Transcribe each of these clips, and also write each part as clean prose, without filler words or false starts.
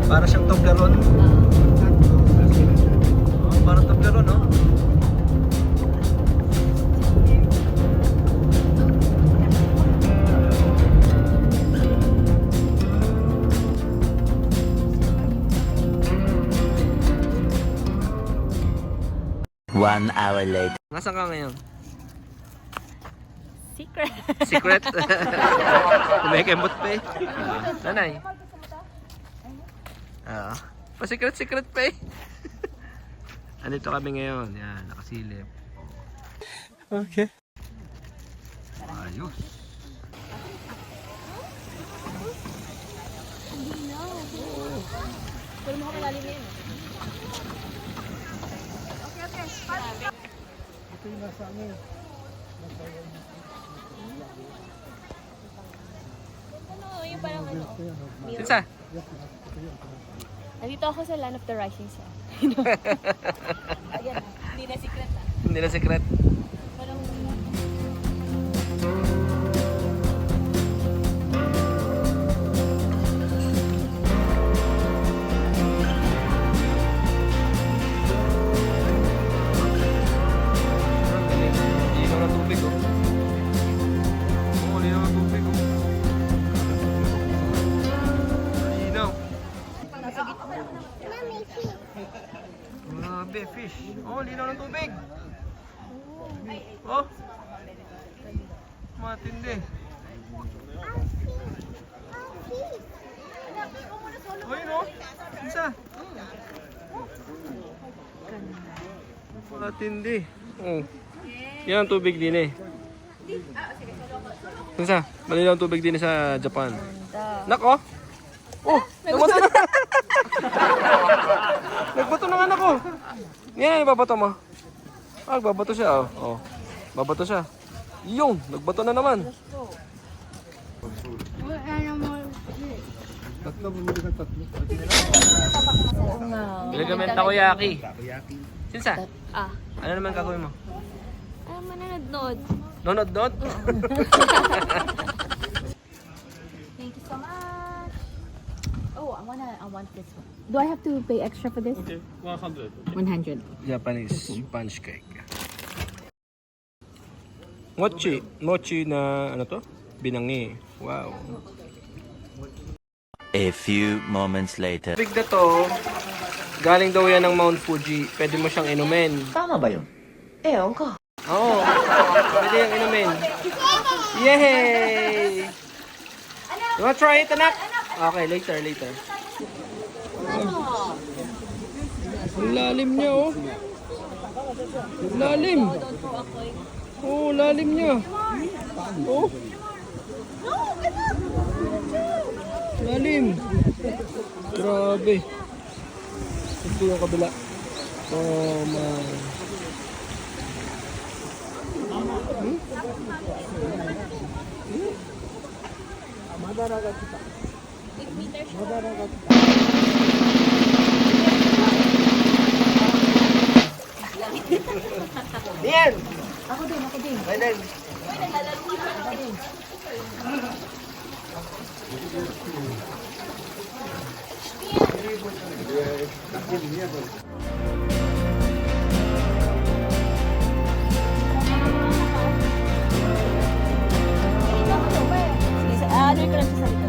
Para siyang Toblerone. Parang Toblerone, no? One hour later. Nasaan ka ngayon? Secret. Secret? Kumikembot pa eh. Nanay. Pa-secret pa eh. Andito kami ngayon. Yan, nakasilip. Okay. Ayos. Pero mo kalalim na yun. Ito yung nasa amin. Ano, yung parang ano? Sinsa? Nandito ako sa Land of the Rising Sun. Ayan, hindi na secret ah. Hindi na secret. Parang... Linaw ng tubig oh. Oo, linaw ng tubig oh. Linaw. Grabe, fish. Oh, linaw ng tubig. Oh. Matindi. Oh, yun oh. Isa. Matindi. Oh. Yan ang tubig din eh. Isa, malinaw ang tubig din sa Japan. Nako. Oh, nagbato na. Nagbato na anak ko. Yan, ibabato mo. Nagbabato siya oh. Oh. Babato siya. Yung, nagbato na naman. Tatlo, bumili ka tatlo. Bilagamen takoyaki. Sinsa, Ah, ano naman gagawin mo? mananod-nod. Nonod-nod? Thank you so much. Oh, I want this one. Do I have to pay extra for this? Okay, 100. 100. Japanese sponge cake. Mochi. Mochi na ano to? Binangi. Wow. A few moments later. Big na to. Galing daw yan ng Mount Fuji. Pwede mo siyang inumin. Tama ba yun? Ewan ko. Oo. Pwede yung inumin. Yay! You wanna try it, anak? Okay, later. Ang lalim niya, oh. Lalim. Oh, lalim niya. Oh. Lalim. Grabe. Ito yung kabila. Oh, man. Yan! Ako din. Ayan. Ano yung sa salita?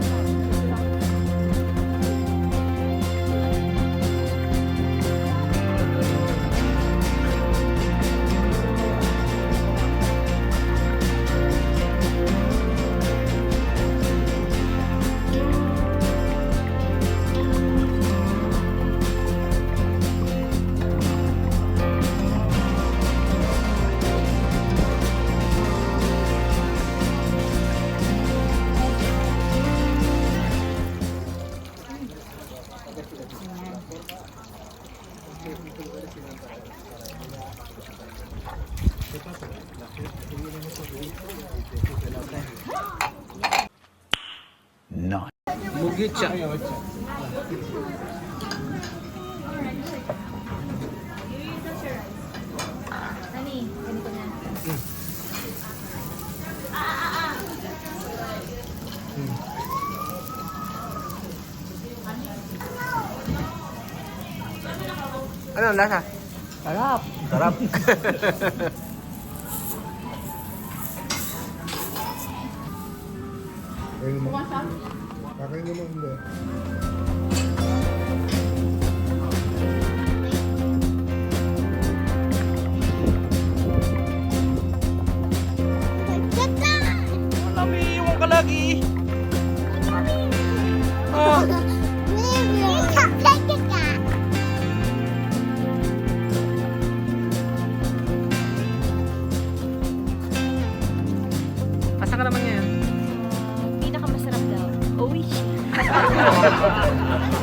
No. Mugit siya. Nani, ganito na. Ano ang lasa? Sarap. Sarap. Kakain naman hindi. Iwan ka lagi. Oh. Asa ka naman ngayon? Pinakamasarap daw. Uy.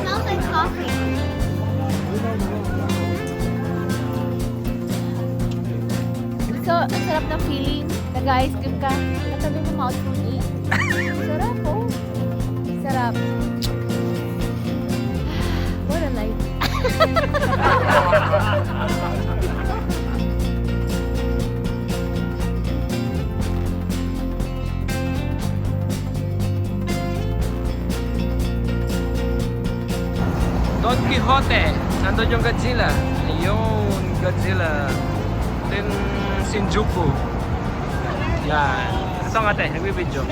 Smells like coffee. So, ang sarap ng feeling. Nag-ice cream ka. Katabi mo mouthful eh. Sarap oh. Sarap. What a life. Don Quixote. Nandun yung Godzilla. Ayun, Godzilla. Ito yung Shinjuku. Yan. Ito nga ate, nagbibideo.